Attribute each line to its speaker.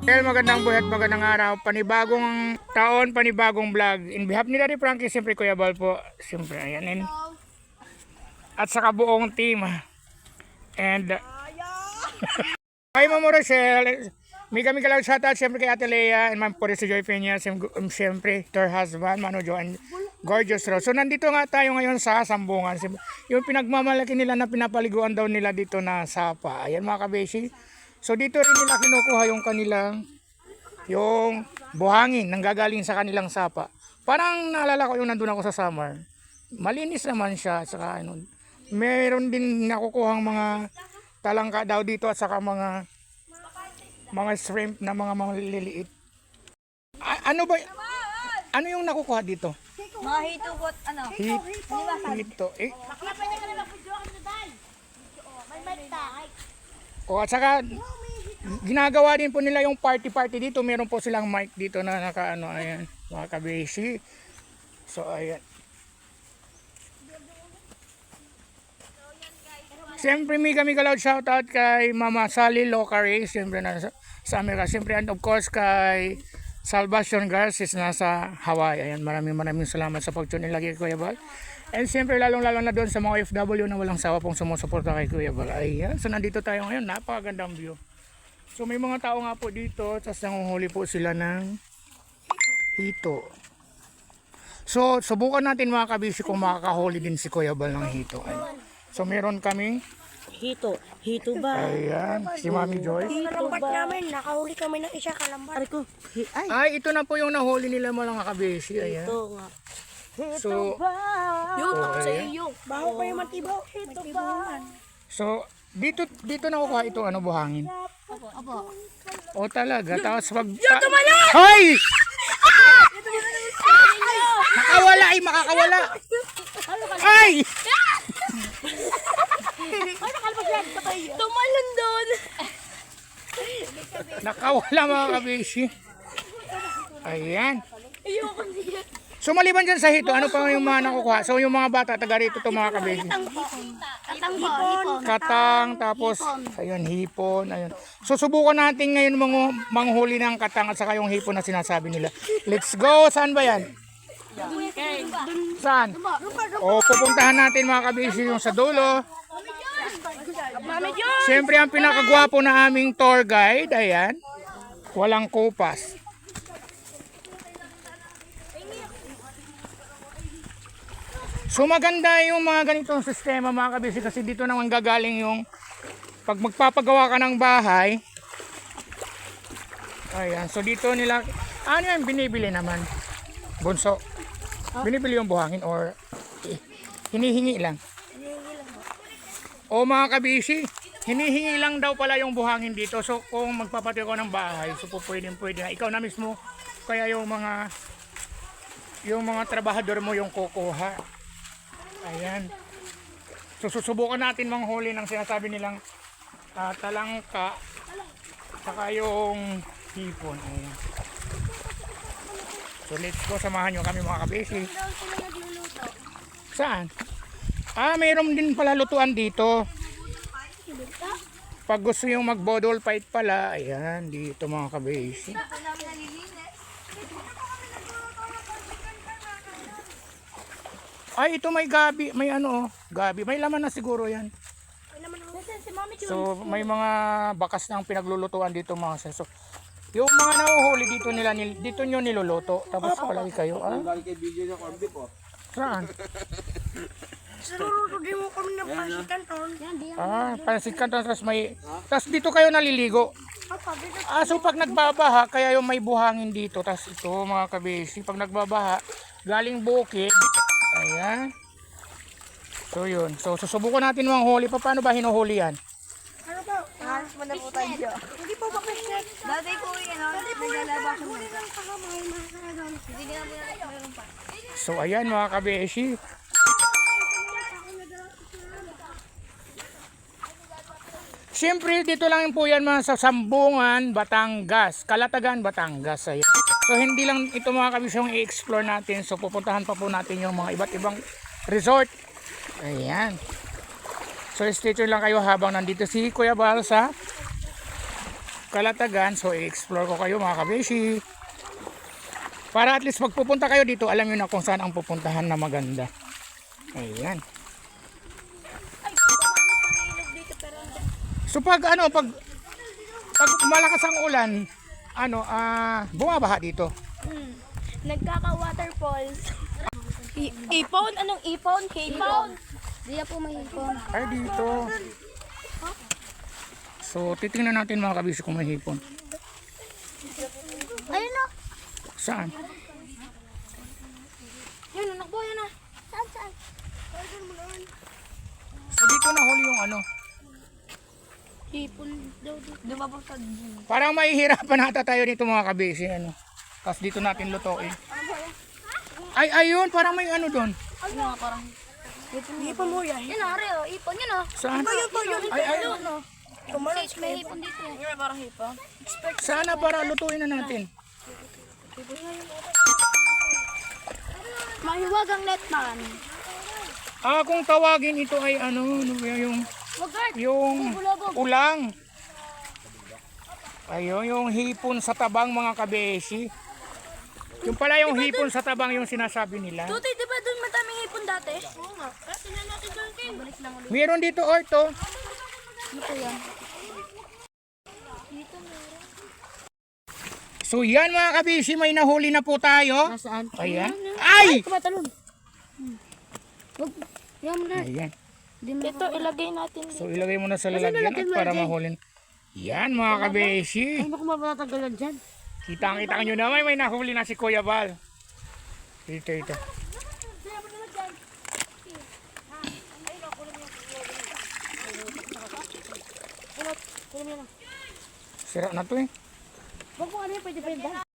Speaker 1: Well, magandang buhay at magandang araw. Panibagong taon, panibagong vlog. In behalf ni Daddy Frankie, siyempre Kuya Bal po. Siyempre, ayan. At sa kabuong team. And, kay Mamo Rochelle, may kami kalaw shoutout siyempre kay Ate Lea and Ma'am Puri si Joy Peña. Siyempre, to her husband, Mano Jo and Gorgeous Rose. So, nandito nga tayo ngayon sa Sambungan. Yung pinagmamalaki nila na pinapaliguan daw nila dito na sapa. Ayan mga kabeshi. So dito rin nila kinukuha yung kanilang yung buhangin nang gagaling sa kanilang sapa. Parang naalala ko yung nandun ako sa summer. Malinis naman siya. Saka, ano, meron din nakukuhang mga talangka daw dito at saka mga shrimp na mga maliliit. Ano ba? Ano yung nakukuha dito?
Speaker 2: Mga hitugot, ano?
Speaker 1: Hito. O at saka ginagawa din po nila yung party dito. Meron po silang mic dito na nakaano, ayan, mga kabeshi. So ayan. Siyempre may kami kalaw shoutout kay Mama Sally Locare, siyempre na sa Amerika. Siyempre and of course kay Salvation Garces nasa Hawaii. Ayan, maraming salamat sa pag-tune in lagi kay Kuya Bal. And siyempre lalong na doon sa mga OFW na walang sawa pong sumusuporta kay Kuya Bal. Ayan, so nandito tayo ngayon, napakagandang view. So may mga tao nga po dito, tapos nanguhuli po sila ng hito. So subukan natin mga kabisi kung makakahuli din si Kuya Bal ng hito. Ayan. So meron kaming
Speaker 2: Hito ba?
Speaker 1: ayan, si Mami Joy.
Speaker 3: Kalambat namin, nakahuli kami ng isa kalambat.
Speaker 2: Ari ko, ay,
Speaker 1: Ay, ito na po yung nahuli nila mga kabisi. Ayan.
Speaker 2: ito nga.
Speaker 1: So,
Speaker 3: Yung
Speaker 1: oh,
Speaker 3: sa
Speaker 1: ayan.
Speaker 3: iyo. Baho pa yung matibaw. Matibawan.
Speaker 1: So, dito nakukuha ito, ano, buhangin.
Speaker 2: Opo.
Speaker 1: O talaga, tapos pag... Hoy! Makawala ay makakawala. Ay!
Speaker 3: Tumalon doon.
Speaker 1: Nakawala mga kabeshi. Ayan. So maliban dyan sa hito, ano pa yung mga nakukuha? So yung mga bata, taga rito to mga kabeshi. Katang, tapos, ayun, hipon, ayun. So subukan natin ngayon manghuli ng katang at saka yung hipon na sinasabi nila. Let's go! Saan ba yan? Saan? O, pupuntahan natin mga kabeshi yung sa dulo. Siyempre ang pinakagwapo na aming tour guide, ayan, walang kupas. So maganda yung mga ganitong sistema mga kabisi kasi dito naman gagaling yung pag magpapagawa ka ng bahay. Ayan, so dito nila, ano yan binibili naman? Bunso, binibili yung buhangin or hinihingi lang? O mga kabisi, hinihingi lang daw pala yung buhangin dito. So kung magpapatayo ko ng bahay, so po pwede na. Ikaw na mismo, kaya yung mga trabahador mo yung kukuha. Ayan. So susubukan natin manghuli ng sinasabi nilang talangka, saka yung hipon. Ayan. So let's go, samahan nyo kami mga kabisi. Saan? Mayroon din pala lutuan dito. Pag gusto yung mag-bodol fight pala, ayan, dito mga kabesi. Ay, ito may gabi, may ano, gabi. May laman na siguro yan. So, may mga bakas ng pinaglulutuan dito mga seso. Yung mga nahuhuli dito nyo niluluto. Tapos palagi kayo, Saan?
Speaker 3: Sururugin mo kami ng pansikan ton.
Speaker 1: Pansikan tapos tapos dito kayo naliligo. So pag nagbabaha, kaya yung may buhangin dito. Tapos ito mga kabesi, pag nagbabaha, galing bukid. Ayan. So yun. So susubukan natin mga huli. Paano ba hinuhuli yan?
Speaker 3: Ano ba?
Speaker 2: Halos mo na po tayo.
Speaker 3: Hindi pa ba kasi?
Speaker 2: Dati po yun, naglalaba ko
Speaker 3: Huli lang pa kamay makakadon.
Speaker 2: Hindi nga po meron pa.
Speaker 1: So ayan mga kabeshi. Siyempre dito lang po yan mga sa Sambungan, Batangas, Kalatagan, Batangas. Ayan. So hindi lang ito mga kabeshi yung i-explore natin. So pupuntahan pa po natin yung mga iba't ibang resort. Ayan. So stay tuned lang kayo habang nandito si Kuya Bal sa Kalatagan. So i-explore ko kayo mga kabeshi. Para at least magpupunta kayo dito, alam nyo na kung saan ang pupuntahan na maganda. Ayan. So pag malakas ang ulan, bumabaha dito.
Speaker 2: Nagkaka-waterfalls. Ipon? Anong ipon? K-pon? Di po may ipon.
Speaker 1: Ay dito. So titingnan natin mga kabisi kung may hipon.
Speaker 2: Ayun na.
Speaker 1: Saan?
Speaker 2: Yun, anak po, yun na. Saan?
Speaker 1: So dito nahuli yung
Speaker 2: Ipon daw dito. Dumabang sa dun.
Speaker 1: Parang mahihirapan nata tayo dito mga kabisi. Tapos dito natin lutuin. Ay, ayun, parang may doon.
Speaker 2: Ano nga parang?
Speaker 3: Ipon mo yan.
Speaker 2: Yun na, Reo. Ipon yun na.
Speaker 1: Saan?
Speaker 3: Yun.
Speaker 1: Ay, ay,
Speaker 2: Sage, may ipon dito. Yung parang ipon.
Speaker 1: sana para lutuin na natin.
Speaker 2: Mahiwagang netman.
Speaker 1: Kung tawagin ito ay yung
Speaker 2: Wagard.
Speaker 1: ulang. Ayun, yung hipon sa tabang mga kabeshi. Yung pala yung hipon sa tabang yung sinasabi nila.
Speaker 2: Tuti, di ba doon madaming ipon dati? Oo nga. Tingnan natin doon, King. Balik lang ulit.
Speaker 1: Meron dito ito.
Speaker 2: Ano po yan?
Speaker 1: So yan mga kabeshi, may nahuli na po tayo.
Speaker 2: Nasaan?
Speaker 1: Ayan. Ay!
Speaker 2: Tumatalon. Wag. Yan na.
Speaker 1: Ayan.
Speaker 2: Ito, ilagay natin.
Speaker 1: So ilagay mo na sa lalagyan at para mahulin. Yan mga kabeshi.
Speaker 2: Ano kung matatagalan dyan?
Speaker 1: Kitang-kita nyo naman, may nahuli na si Kuya Bal. Ito. Sira na to eh.
Speaker 2: Wag mo ano yung pwede.